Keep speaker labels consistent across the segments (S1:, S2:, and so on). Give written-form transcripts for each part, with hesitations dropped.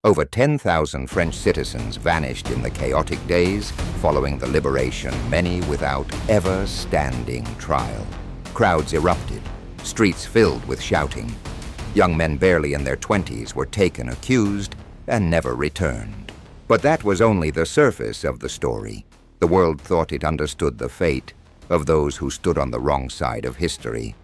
S1: Over 10,000 French citizens vanished in the chaotic days following the liberation, many without ever standing trial. Crowds erupted, streets filled with shouting. Young men barely in their 20s were taken accused and never returned. But that was only the surface of the story. The world thought it understood the fate of those who stood on the wrong side of history.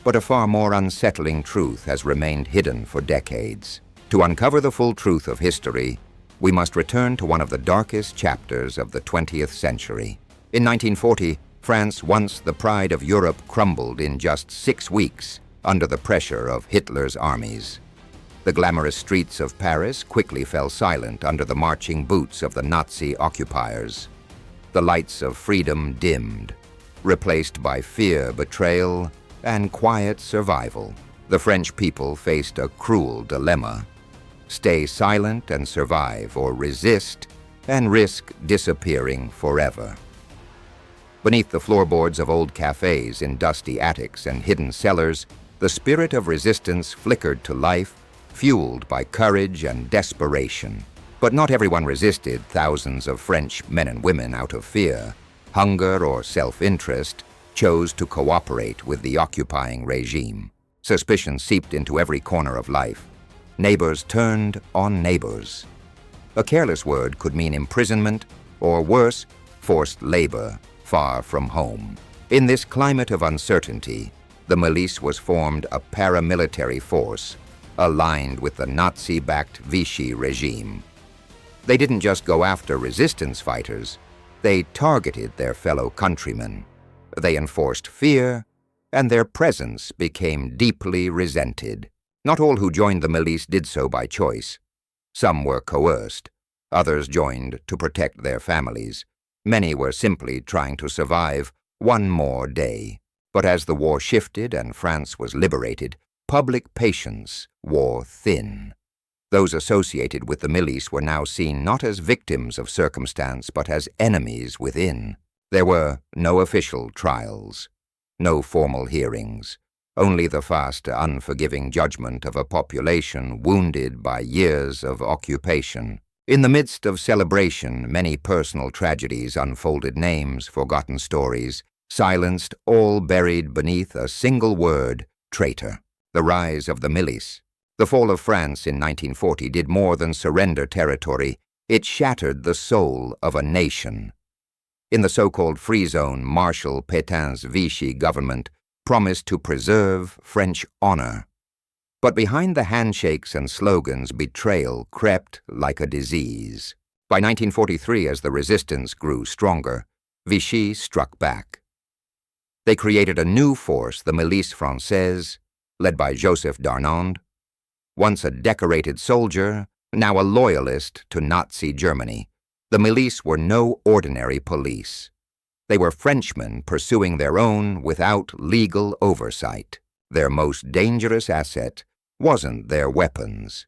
S1: But a far more unsettling truth has remained hidden for decades. To uncover the full truth of history, we must return to one of the darkest chapters of the 20th century. In 1940, France, once the pride of Europe, crumbled in just 6 weeks under the pressure of Hitler's armies. The glamorous streets of Paris quickly fell silent under the marching boots of the Nazi occupiers. The lights of freedom dimmed, replaced by fear, betrayal, and quiet survival. The French people faced a cruel dilemma: stay silent and survive, or resist and risk disappearing forever. Beneath the floorboards of old cafes, in dusty attics and hidden cellars, the spirit of resistance flickered to life, fueled by courage and desperation. But not everyone resisted. Thousands of French men and women, out of fear, hunger, or self-interest, chose to cooperate with the occupying regime. Suspicion seeped into every corner of life. Neighbors turned on neighbors. A careless word could mean imprisonment, or worse, forced labor far from home. In this climate of uncertainty, the Milice was formed, a paramilitary force aligned with the Nazi-backed Vichy regime. They didn't just go after resistance fighters, they targeted their fellow countrymen. They enforced fear, and their presence became deeply resented. Not all who joined the Milice did so by choice. Some were coerced, others joined to protect their families. Many were simply trying to survive one more day. But as the war shifted and France was liberated, public patience wore thin. Those associated with the Milice were now seen not as victims of circumstance, but as enemies within. There were no official trials, no formal hearings, only the fast, unforgiving judgment of a population wounded by years of occupation. In the midst of celebration, many personal tragedies unfolded, names, forgotten stories, silenced, all buried beneath a single word: traitor. The rise of the Milice. The fall of France in 1940 did more than surrender territory. It shattered the soul of a nation. In the so-called Free Zone, Marshal Pétain's Vichy government promised to preserve French honor. But behind the handshakes and slogans, betrayal crept like a disease. By 1943, as the resistance grew stronger, Vichy struck back. They created a new force, the Milice Française, led by Joseph Darnand, once a decorated soldier, now a loyalist to Nazi Germany. The Milice were no ordinary police. They were Frenchmen pursuing their own without legal oversight. Their most dangerous asset wasn't their weapons.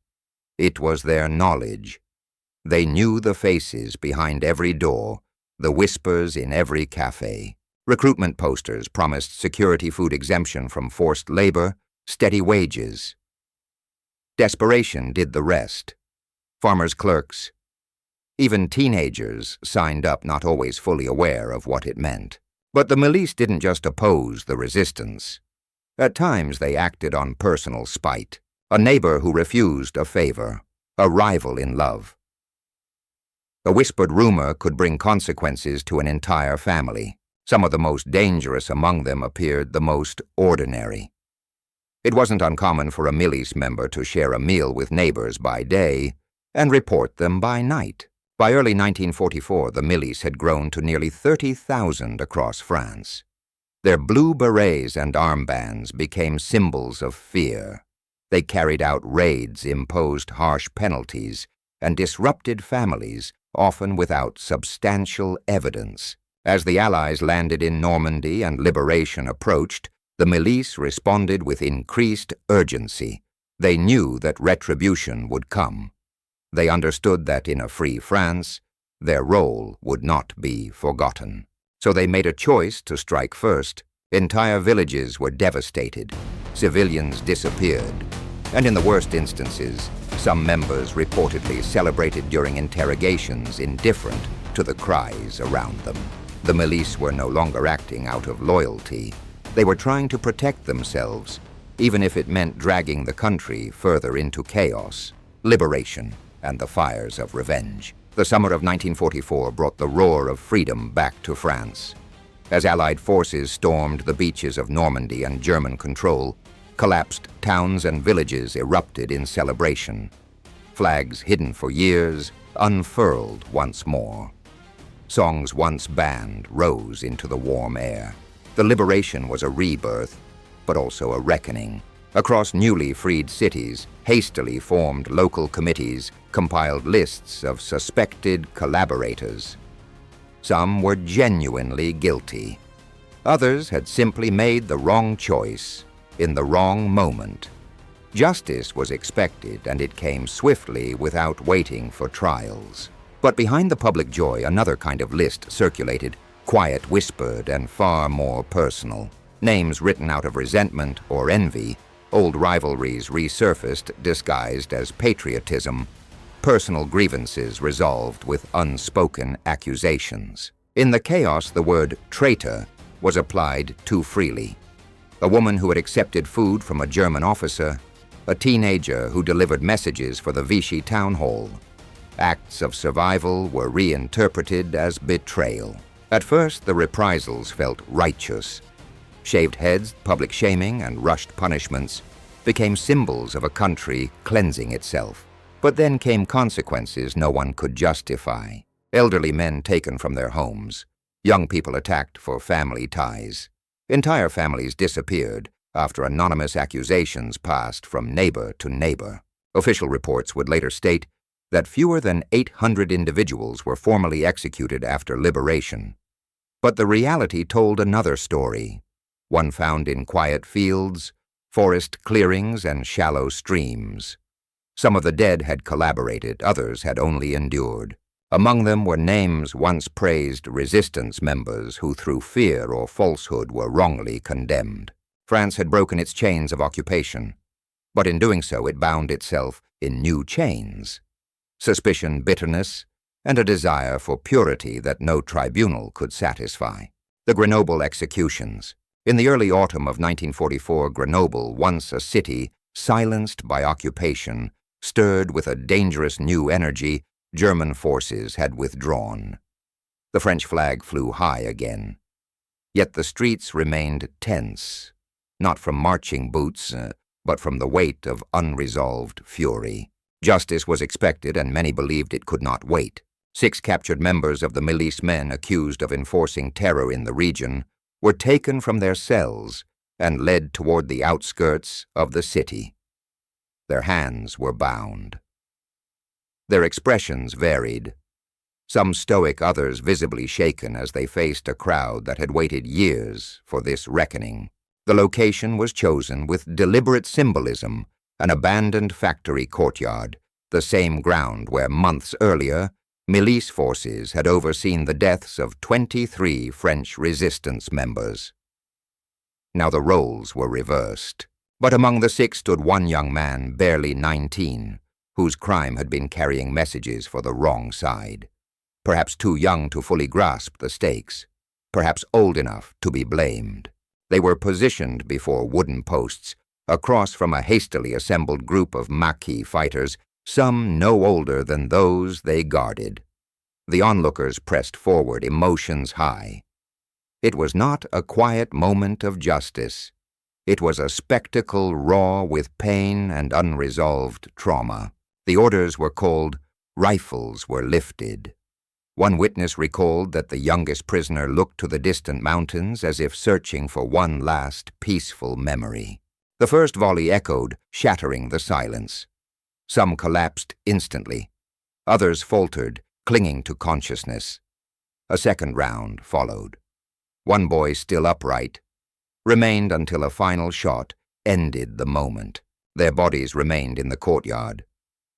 S1: It was their knowledge. They knew the faces behind every door, the whispers in every cafe. Recruitment posters promised security, food exemption from forced labor, steady wages. Desperation did the rest. Farmers' clerks, even teenagers signed up, not always fully aware of what it meant. But the Milice didn't just oppose the resistance. At times they acted on personal spite. A neighbor who refused a favor, a rival in love. A whispered rumor could bring consequences to an entire family. Some of the most dangerous among them appeared the most ordinary. It wasn't uncommon for a Milice member to share a meal with neighbors by day and report them by night. By early 1944, the Milice had grown to nearly 30,000 across France. Their blue berets and armbands became symbols of fear. They carried out raids, imposed harsh penalties, and disrupted families, often without substantial evidence. As the Allies landed in Normandy and liberation approached, the Milice responded with increased urgency. They knew that retribution would come. They understood that in a free France, their role would not be forgotten. So they made a choice to strike first. Entire villages were devastated. Civilians disappeared. And in the worst instances, Some members reportedly celebrated during interrogations indifferent to the cries around them. The Milice were no longer acting out of loyalty. They were trying to protect themselves, even if it meant dragging the country further into chaos, liberation, and the fires of revenge. The summer of 1944 brought the roar of freedom back to France. As Allied forces stormed the beaches of Normandy and German control, collapsed towns and villages erupted in celebration. Flags hidden for years unfurled once more. Songs once banned rose into the warm air. The liberation was a rebirth, but also a reckoning. Across newly freed cities, hastily formed local committees compiled lists of suspected collaborators. Some were genuinely guilty. Others had simply made the wrong choice in the wrong moment. Justice was expected, and it came swiftly without waiting for trials. But behind the public joy, another kind of list circulated, quiet, whispered, and far more personal. Names written out of resentment or envy, old rivalries resurfaced disguised as patriotism, personal grievances resolved with unspoken accusations. In the chaos, the word traitor was applied too freely. A woman who had accepted food from a German officer, a teenager who delivered messages for the Vichy town hall. Acts of survival were reinterpreted as betrayal. At first, the reprisals felt righteous. Shaved heads, public shaming, and rushed punishments became symbols of a country cleansing itself. But then came consequences no one could justify. Elderly men taken from their homes. Young people attacked for family ties. Entire families disappeared after anonymous accusations passed from neighbor to neighbor. Official reports would later state that fewer than 800 individuals were formally executed after liberation. But the reality told another story, one found in quiet fields, forest clearings, and shallow streams. Some of the dead had collaborated, others had only endured. Among them were names once praised resistance members who through fear or falsehood were wrongly condemned. France had broken its chains of occupation, but in doing so it bound itself in new chains. Suspicion, bitterness, and a desire for purity that no tribunal could satisfy. The Grenoble Executions. In the early autumn of 1944, Grenoble, once a city silenced by occupation, stirred with a dangerous new energy. German forces had withdrawn. The French flag flew high again. Yet the streets remained tense, not from marching boots, but from the weight of unresolved fury. Justice was expected, and many believed it could not wait. 6 captured members of the Milice men accused of enforcing terror in the region were taken from their cells and led toward the outskirts of the city. Their hands were bound. Their expressions varied, some stoic, others visibly shaken as they faced a crowd that had waited years for this reckoning. The location was chosen with deliberate symbolism, an abandoned factory courtyard, the same ground where months earlier Milice forces had overseen the deaths of 23 French resistance members. Now the roles were reversed, but among the 6 stood one young man, barely 19, whose crime had been carrying messages for the wrong side. Perhaps too young to fully grasp the stakes, perhaps old enough to be blamed. They were positioned before wooden posts, across from a hastily assembled group of Maquis fighters, some no older than those they guarded. The onlookers pressed forward, emotions high. It was not a quiet moment of justice. It was a spectacle raw with pain and unresolved trauma. The orders were called, rifles were lifted. One witness recalled that the youngest prisoner looked to the distant mountains as if searching for one last peaceful memory. The first volley echoed, shattering the silence. Some collapsed instantly. Others faltered, clinging to consciousness. A second round followed. One boy, still upright, remained until a final shot ended the moment. Their bodies remained in the courtyard,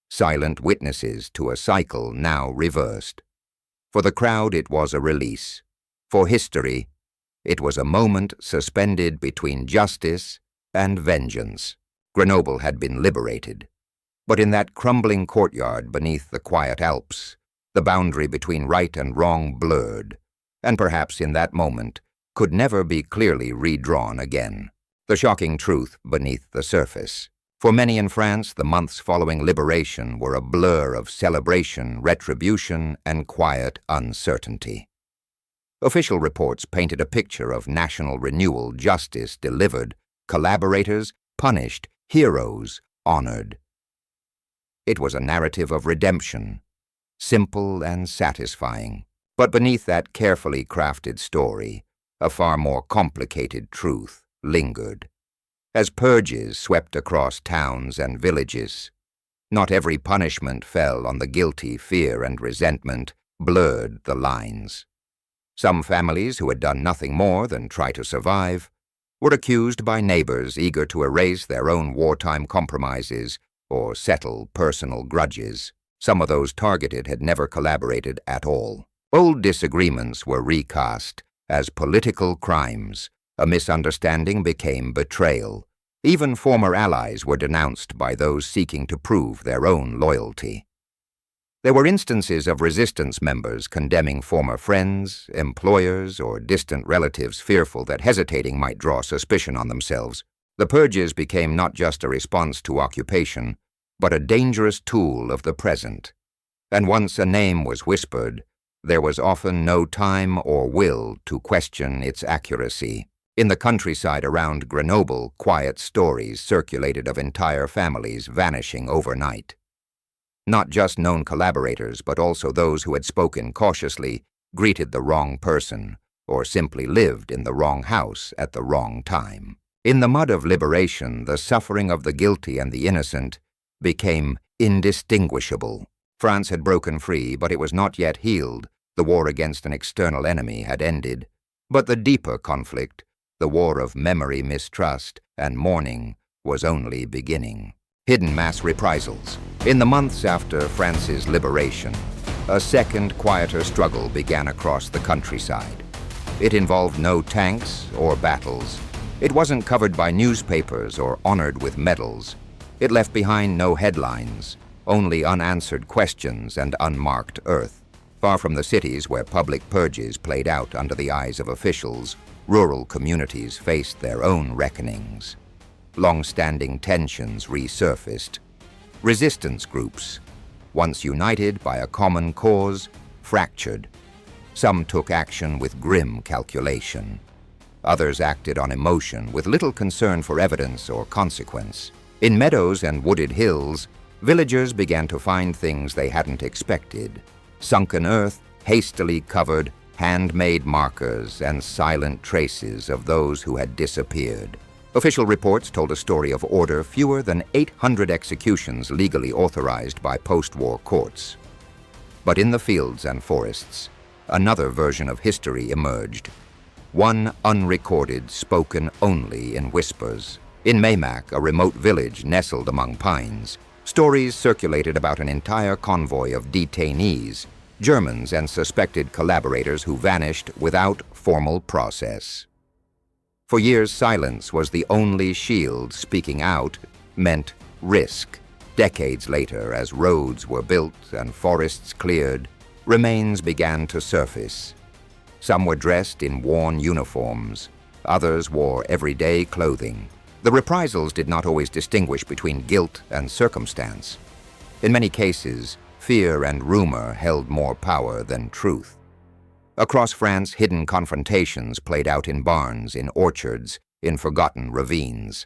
S1: silent witnesses to a cycle now reversed. For the crowd, it was a release. For history, it was a moment suspended between justice and vengeance. Grenoble had been liberated, But in that crumbling courtyard beneath the quiet Alps, the boundary between right and wrong blurred, and perhaps in that moment could never be clearly redrawn again. The shocking truth beneath the surface. For many in France, the months following liberation were a blur of celebration, retribution, and quiet uncertainty. Official reports painted a picture of national renewal, justice delivered, collaborators punished, heroes honored. It was a narrative of redemption, simple and satisfying. But beneath that carefully crafted story, a far more complicated truth lingered. As purges swept across towns and villages, not every punishment fell on the guilty. Fear and resentment blurred the lines. Some families who had done nothing more than try to survive were accused by neighbors eager to erase their own wartime compromises or settle personal grudges. Some of those targeted had never collaborated at all. Old disagreements were recast as political crimes. A misunderstanding became betrayal. Even former allies were denounced by those seeking to prove their own loyalty. There were instances of resistance members condemning former friends, employers, or distant relatives, fearful that hesitating might draw suspicion on themselves. The purges became not just a response to occupation, but a dangerous tool of the present. And once a name was whispered, there was often no time or will to question its accuracy. In the countryside around Grenoble, quiet stories circulated of entire families vanishing overnight. Not just known collaborators, but also those who had spoken cautiously, greeted the wrong person, or simply lived in the wrong house at the wrong time. In the mud of liberation, the suffering of the guilty and the innocent became indistinguishable. France had broken free, but it was not yet healed. The war against an external enemy had ended. But the deeper conflict, the war of memory, mistrust, and mourning, was only beginning. Hidden mass reprisals. In the months after France's liberation, a second, quieter struggle began across the countryside. It involved no tanks or battles. It wasn't covered by newspapers or honored with medals. It left behind no headlines, only unanswered questions and unmarked earth. Far from the cities where public purges played out under the eyes of officials, rural communities faced their own reckonings. Long-standing tensions resurfaced. Resistance groups, once united by a common cause, fractured. Some took action with grim calculation. Others acted on emotion with little concern for evidence or consequence. In meadows and wooded hills, villagers began to find things they hadn't expected. Sunken earth, hastily covered, handmade markers, and silent traces of those who had disappeared. Official reports told a story of order, fewer than 800 executions legally authorized by post-war courts. But in the fields and forests, another version of history emerged. One unrecorded, spoken only in whispers. In Maymac, a remote village nestled among pines, stories circulated about an entire convoy of detainees, Germans and suspected collaborators who vanished without formal process. For years, silence was the only shield. Speaking out meant risk. Decades later, as roads were built and forests cleared, remains began to surface. Some were dressed in worn uniforms. Others wore everyday clothing. The Reprisals did not always distinguish between guilt and circumstance. In many cases, fear and rumor held more power than truth. Across France, hidden confrontations played out in barns, in orchards, in forgotten ravines.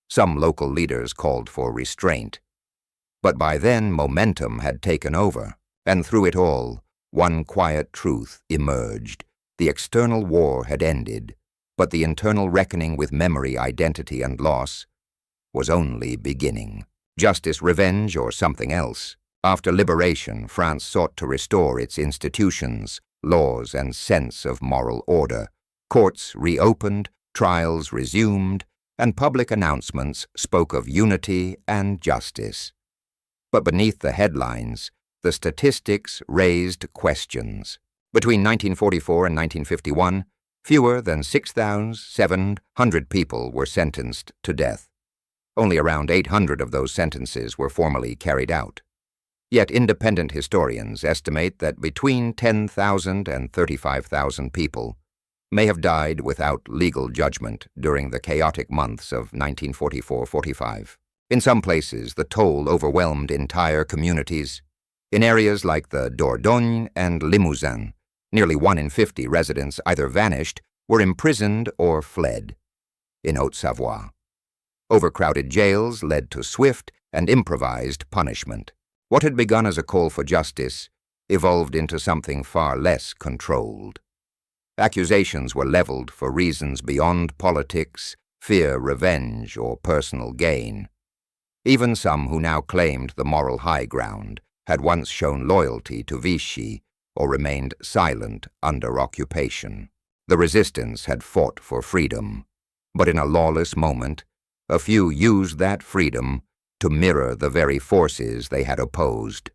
S1: Some local leaders called for restraint. But by then, momentum had taken over, and through it all, one quiet truth emerged. The external war had ended, but the internal reckoning with memory, identity, and loss was only beginning. Justice, revenge, or something else. After liberation, France sought to restore its institutions, laws, and sense of moral order. Courts reopened, trials resumed, and public announcements spoke of unity and justice. But beneath the headlines, the statistics raised questions. Between 1944 and 1951, fewer than 6,700 people were sentenced to death. Only around 800 of those sentences were formally carried out. Yet independent historians estimate that between 10,000 and 35,000 people may have died without legal judgment during the chaotic months of 1944-45. In some places, the toll overwhelmed entire communities. In areas like the Dordogne and Limousin, nearly 1 in 50 residents either vanished, were imprisoned, or fled. In Haute-Savoie, overcrowded jails led to swift and improvised punishment. What had begun as a call for justice evolved into something far less controlled. Accusations were leveled for reasons beyond politics, fear, revenge, or personal gain. Even some who now claimed the moral high ground had once shown loyalty to Vichy or remained silent under occupation. The resistance had fought for freedom, but in a lawless moment, a few used that freedom to mirror the very forces they had opposed.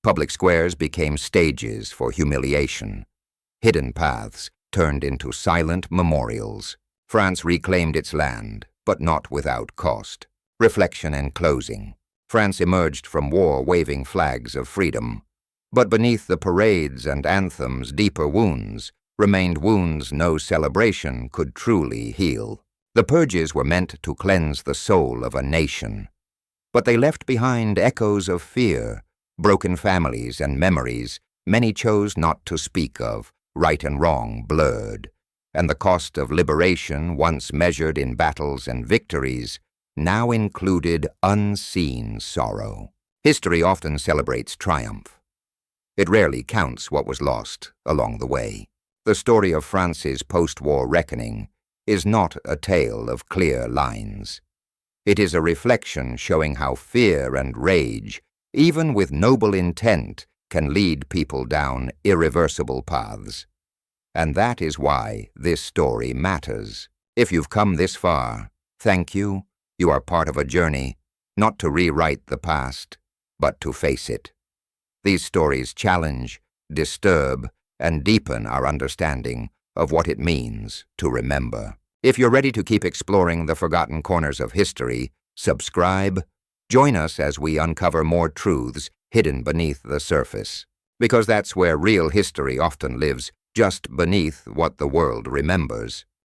S1: Public squares became stages for humiliation. Hidden paths turned into silent memorials. France reclaimed its land, but not without cost. Reflection and closing. France emerged from war waving flags of freedom. But beneath the parades and anthems, deeper wounds remained, wounds no celebration could truly heal. The purges were meant to cleanse the soul of a nation, but they left behind echoes of fear, broken families, and memories many chose not to speak of. Right and wrong blurred, and the cost of liberation, once measured in battles and victories, now included unseen sorrow. History often celebrates triumph. It rarely counts what was lost along the way. The story of France's post-war reckoning is not a tale of clear lines. It is a reflection showing how fear and rage, even with noble intent, can lead people down irreversible paths. And that is why this story matters. If you've come this far, thank you. You are part of a journey, not to rewrite the past, but to face it. These stories challenge, disturb, and deepen our understanding of what it means to remember. If you're ready to keep exploring the forgotten corners of history, subscribe. Join us as we uncover more truths hidden beneath the surface, because that's where real history often lives, just beneath what the world remembers.